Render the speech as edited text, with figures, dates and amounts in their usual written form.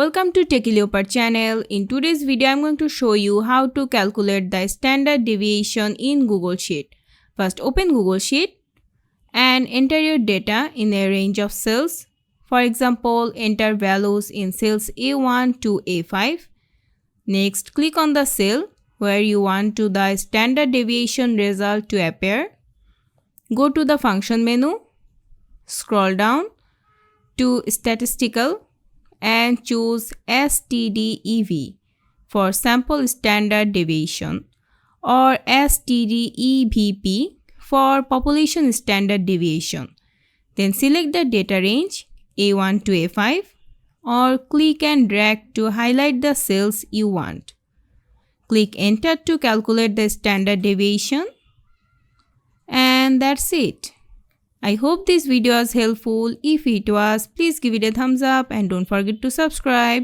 Welcome to Techie Leopard channel. In today's video, I'm going to show you how to calculate the standard deviation in Google Sheet. First, open Google Sheet and enter your data in a range of cells. For example, enter values in cells A1 to A5. Next, click on the cell where you want the standard deviation result to appear. Go to the function menu, scroll down to statistical and choose STDEV for sample standard deviation or STDEVP for population standard deviation. Then select the data range A1 to A5 or click and drag to highlight the cells you want. Click enter to calculate the standard deviation, and that's it. I hope this video was helpful. If it was, please give it a thumbs up and don't forget to subscribe.